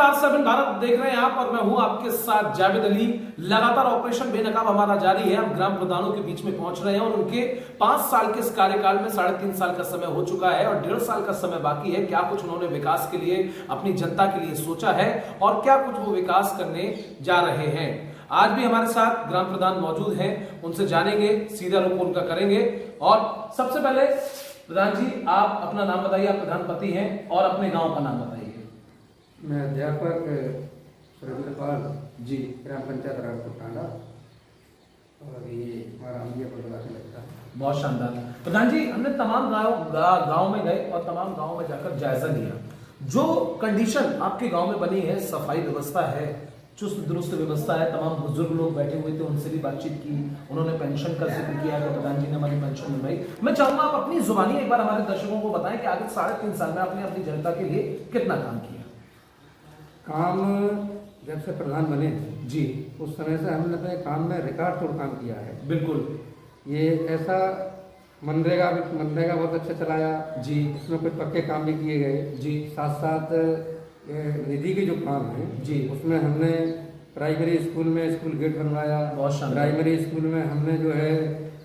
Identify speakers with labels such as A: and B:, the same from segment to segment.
A: आज 7 भारत देख रहे हैं आप और मैं हूं आपके साथ जावेद अली। लगातार ऑपरेशन बेनकाब हमारा जारी है। हम ग्राम प्रधानों के बीच में पहुंच रहे हैं और उनके 5 साल के इस कार्यकाल में 3.5 साल का समय हो चुका है और 1.5 साल का समय बाकी है। क्या कुछ उन्होंने विकास के लिए अपनी जनता के लिए सोचा है और क्या कुछ वो विकास करने जा रहे हैं। आज भी हमारे साथ ग्राम प्रधान मौजूद हैं, उनसे जानेंगे, सीधा रुख उनका करेंगे। और सबसे पहले प्रधान जी, आप अपना नाम बताइए। आप प्रधानपति हैं और अपने गांव का नाम बताइए।
B: मैं अध्यापक सुरेंद्र पाल जी, ग्राम पंचायत राजपुर टांडा, और ये हमारा अम्बिया पटवार से लगता है।
A: बहुत शानदार। प्रधान जी, हमने तमाम गांव में गए और तमाम गांव में जाकर जायजा लिया। जो कंडीशन आपके गांव में बनी है, सफाई व्यवस्था है, चुस्त दुरुस्त व्यवस्था है, तमाम बुजुर्ग लोग बैठे हुए थे, उनसे भी बातचीत की, उन्होंने पेंशन का जिक्र किया कि प्रधान जी ने हमारी पेंशन निभाई। मैं चाहूंगा आप अपनी जुबानी एक बार हमारे दर्शकों को बताएं कि आगे 3.5 साल में आपने अपनी जनता के लिए कितना काम किया।
B: काम जब से प्रधान बने
A: जी,
B: उस समय से हमने अपने काम में रिकॉर्ड तोड़ काम किया है।
A: बिल्कुल।
B: ये ऐसा मनरेगा बहुत अच्छा चलाया
A: जी,
B: उसमें कुछ पक्के काम भी किए गए
A: जी,
B: साथ साथ निधि के जो काम है
A: जी,
B: उसमें हमने प्राइमरी स्कूल में स्कूल गेट बनवाया।
A: बहुत शानदार।
B: प्राइमरी स्कूल में हमने जो है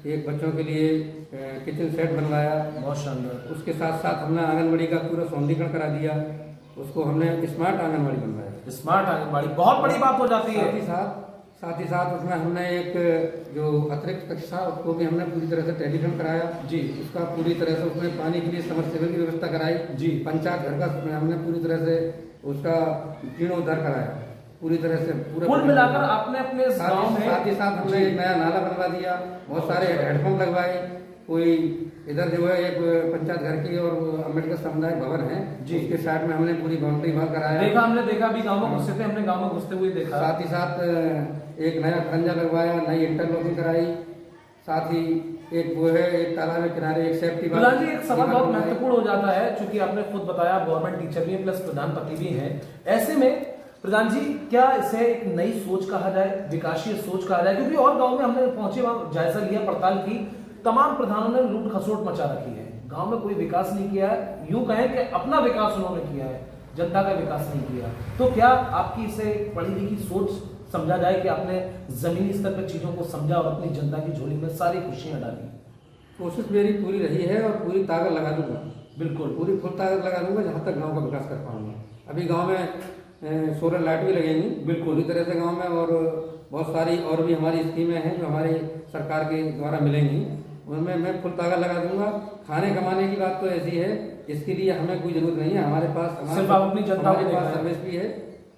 B: एक बच्चों के लिए किचन सेट बनवाया।
A: बहुत शानदार।
B: उसके साथ साथ हमने आंगनबाड़ी का पूरा सौंदर्यीकरण करा दिया, उसको हमने स्मार्ट आंगनबाड़ी बनवाया।
A: स्मार्ट आंगनबाड़ी बहुत बड़ी बात हो जाती है।
B: साथ ही साथ उसमें हमने एक जो अतिरिक्त कक्षा उसको भी हमने पूरी तरह से टेलीफोन कराया
A: जी,
B: उसका पूरी तरह से उसमें पानी के लिए समरसेबल की व्यवस्था कराई
A: जी,
B: पंचायत घर का हमने पूरी तरह से उसका जीर्णोद्धार कराया पूरी तरह से पूरा।
A: कुल मिलाकर आपने अपने गांव में
B: साथ ही साथ हमने एक नया नाला बनवा दिया, बहुत सारे हेडपंप लगवाए। कोई इधर जो है एक पंचायत घर की और अम्बेडकर समुदाय भवन है जी, उसके साइड में हमने पूरी बाउंड्री वॉल कराया।
A: हमने देखा भी गांव में घुसते थे, हमने गांव में घुसते हुए देखा।
B: साथ ही साथ एक नया खरंजा लगवाया, नई इंटरलॉकिंग कराई, साथ ही एक वो है एक तालाब के किनारे एक सेफ्टी।
A: प्रधान जी, एक सवाल बहुत महत्वपूर्ण हो जाता है, क्योंकि आपने खुद बताया गवर्नमेंट टीचर भी है प्लस प्रधानपति भी हैं। ऐसे में प्रधान जी, क्या इसे एक नई सोच कहा जाए, विकासीय सोच कहा जाए? क्योंकि और गांव में हमने पहुंचे, वहां जायजा लिया, पड़ताल की, तमाम प्रधानों ने लूट खसोट मचा रखी है, गांव में कोई विकास नहीं किया है। यूं कहें कि अपना विकास उन्होंने किया है, जनता का विकास नहीं किया। तो क्या आपकी इसे पढ़ी लिखी सोच समझा जाए कि आपने जमीनी स्तर पर चीजों को समझा और अपनी जनता की झोली में सारी खुशियां डाली?
B: कोशिश मेरी पूरी रही है और पूरी ताकत लगा दूंगा।
A: बिल्कुल,
B: पूरी फुल ताकत लगा दूंगा जहाँ तक गाँव का विकास कर पाऊंगा। अभी गाँव में सोलर लाइट भी लगेंगी बिल्कुल पूरी तरह से गाँव में, और बहुत सारी और भी हमारी स्कीमें हैं जो हमारी सरकार के द्वारा मिलेंगी, उनमें मैं फुल ताकत लगा दूंगा। खाने कमाने की बात तो ऐसी है, इसके लिए हमें कोई जरूरत नहीं है। हमारे पास
A: अपनी जनता के
B: पास सर्विस भी है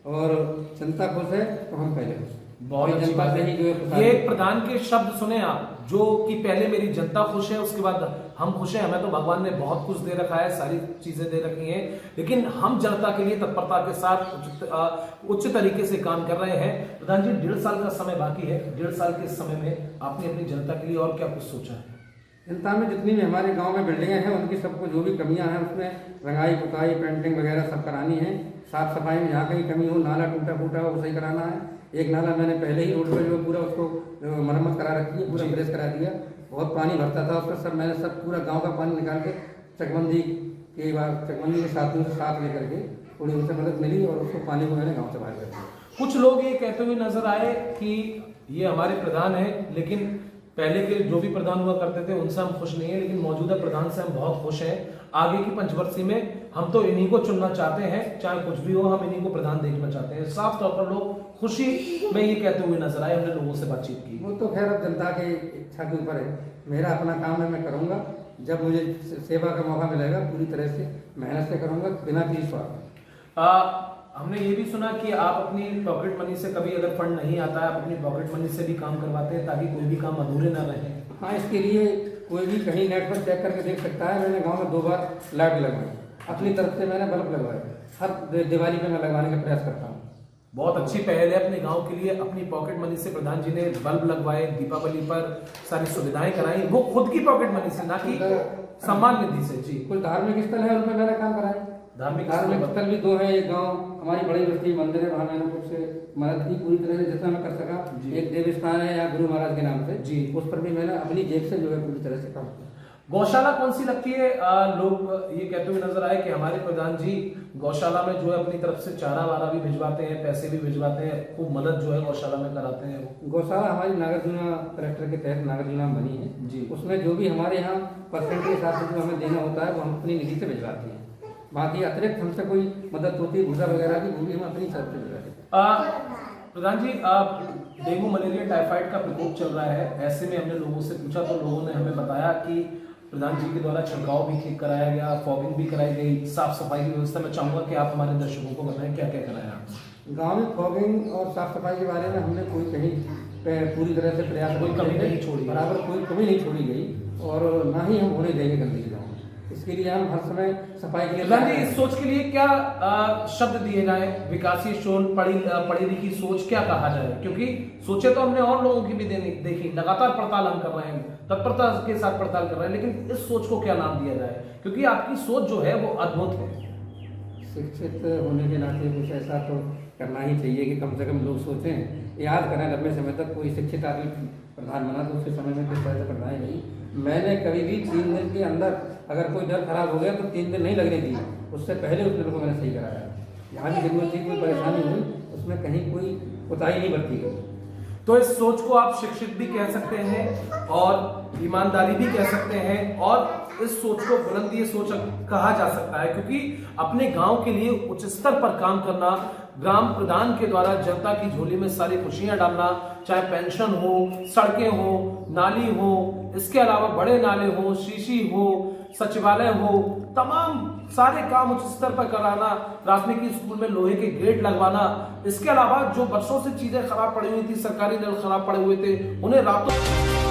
B: और जनता खुश है तो हम पहले खुश।
A: बहुत अच्छी बात है। ये प्रधान के शब्द सुने आप, जो कि पहले मेरी जनता खुश है, उसके बाद हम खुश हैं। हमें तो भगवान ने बहुत कुछ दे रखा है, सारी चीजें दे रखी हैं, लेकिन हम जनता के लिए तत्परता के साथ उच्च तरीके से काम कर रहे हैं। प्रधान जी, 1.5 साल का समय बाकी है। 1.5 साल के समय में आपने अपनी जनता के लिए और क्या कुछ सोचा है?
B: जनता में जितनी भी हमारे गांव में बिल्डिंगें हैं उनकी सबको जो भी कमियां हैं उसमें रंगाई पुताई पेंटिंग वगैरह सब करानी है। साफ सफाई में जहाँ कहीं कमी हो, नाला टूटा फूटा हो, वो सही कराना है। एक नाला मैंने पहले ही रोड पर जो पूरा उसको मरम्मत करा रखी है, पूरा फ्रेश करा दिया। बहुत पानी भरता था उसका, सब मैंने सब पूरा गाँव का पानी निकाल के चकबंदी के साथियों से साथ लेकर के थोड़ी उनसे मदद मिली और उसको पानी को मैंने गाँव से बाहर कर दिया।
A: कुछ लोग ये कहते हुए नजर आए कि ये हमारे प्रधान है, लेकिन पहले के जो भी प्रधान हुआ करते थे उनसे हम खुश नहीं है, लेकिन मौजूदा प्रधान से हम बहुत खुश हैं। आगे की पंचवर्षीय में हम तो इन्हीं को चुनना चाहते हैं, चाहे कुछ भी हो, हम इन्हीं को प्रधान देखना चाहते हैं। साफ तौर पर लोग खुशी में ये कहते हुए नजर आए। हमने लोगों से बातचीत की।
B: वो तो खैर अब जनता की इच्छा के ऊपर है। मेरा अपना काम है, मैं करूंगा। जब मुझे सेवा का मौका मिलेगा पूरी तरह से मेहनत से करूंगा, बिना किसी स्वार्थ।
A: हमने ये भी सुना कि आप अपनी पॉकेट मनी से, कभी अगर फंड नहीं आता है, आप अपनी पॉकेट मनी से भी काम करवाते हैं ताकि कोई भी काम अधूरे ना रहे।
B: हाँ, इसके लिए कोई भी कहीं नेट पर चेक करके देख सकता है। मैंने गांव में 2 बार लाइट लगवाई, अपनी तरफ से मैंने बल्ब लगवाए। हर दिवाली पे मैं लगवाने का प्रयास करता हूँ।
A: बहुत अच्छी पहल है अपने गांव के लिए। अपनी पॉकेट मनी से प्रधान जी ने बल्ब लगवाए, दीपावली पर सारी सुविधाएं कराई, वो खुद की पॉकेट मनी से, ना कि सम्मान निधि से। जी,
B: कुछ धार्मिक स्थल है उनमें मैंने काम कराया। धार्मिक स्थल भी 2 है। एक गांव हमारी बड़ी बस्ती मंदिर है, वहाँ मैंने कुछ मदद की पूरी तरह से जितना मैं कर सका। एक देव स्थान है या गुरु महाराज के नाम से जी, उस पर भी मैंने अपनी जेब से जो है पूरी तरह से काम किया।
A: गौशाला कौन सी लगती है? लोग ये कहते हुए नजर आए कि हमारे प्रधान जी गौशाला में जो है अपनी तरफ से चारा वारा भी भिजवाते हैं, पैसे भी भिजवाते हैं, खूब मदद जो है गौशाला में कराते हैं वो।
B: गौशाला हमारी नागार्जुना कलेक्टर के तहत नागार्जुना में बनी है
A: जी।
B: उसमें जो भी हमारे यहाँ परसेंट के हिसाब से जो हमें देना होता है वो हम अपनी निधि से भिजवाते हैं। बाकी अतिरिक्त हमसे कोई मदद होती है भूसा वगैरह की, वो भी हम अपनी तरफ से भिजवाते हैं।
A: प्रधान जी, डेंगू मलेरिया टाइफाइड का प्रकोप चल रहा है, ऐसे में हमने लोगों से पूछा तो लोगों ने हमें बताया कि प्रधान जी के द्वारा छिड़काव भी ठीक कराया गया, फॉगिंग भी कराई गई, साफ सफाई की व्यवस्था। मैं चाहूंगा कि आप हमारे दर्शकों को बताएं क्या क्या कराया आपने।
B: गाँव में फॉगिंग और साफ सफाई के बारे में हमने कोई कहीं पूरी तरह से प्रयास
A: कोई कमी नहीं छोड़ी,
B: बराबर कोई कमी नहीं छोड़ी गई और ना ही हम होने देंगे गंदगी गाँव में। इसके लिए हम हर समय सफाई के लिए
A: प्रधान जी, इस सोच के लिए क्या शब्द दिए जाए? विकासशील सोच, पढ़ी लिखी सोच क्या कहा जाए? क्योंकि सोचे तो हमने और लोगों की भी देखी, लगातार पड़ताल हम कर रहे हैं, तत्परता के साथ पड़ताल कर रहे हैं, लेकिन इस सोच को क्या नाम दिया जाए? क्योंकि आपकी सोच जो है वो अद्भुत है।
B: शिक्षित होने के नाते कुछ ऐसा तो करना ही चाहिए कि कम से कम लोग सोचें, याद करें लंबे समय तक कोई शिक्षित आदमी प्रधान बना तो उसके समय में किस तरह से प्रधान नहीं। मैंने कभी भी 3 दिन के अंदर अगर कोई डर खराब हो गया तो 3 दिन नहीं लगने दी, उससे पहले उस दिन को मैंने सही कराया। यहाँ की जरूरत थी, कोई परेशानी हुई उसमें कहीं कोई कोताही नहीं बरती गई।
A: तो इस सोच को आप शिक्षित भी कह सकते हैं और ईमानदारी भी कह सकते हैं, और इस सोच को बुलंदी सोच कहा जा सकता है, क्योंकि अपने गांव के लिए उच्च स्तर पर काम करना, ग्राम प्रधान के द्वारा जनता की झोली में सारी खुशियां डालना, चाहे पेंशन हो, सड़कें हो, नाली हो, इसके अलावा बड़े नाले हो, शीशी हो, सचिवालय हो, तमाम सारे काम उच्च स्तर पर कराना, प्राथमिक स्कूल में लोहे के गेट लगवाना, इसके अलावा जो वर्षों से चीजें खराब पड़ी हुई थी, सरकारी नल खराब पड़े हुए थे, उन्हें रातों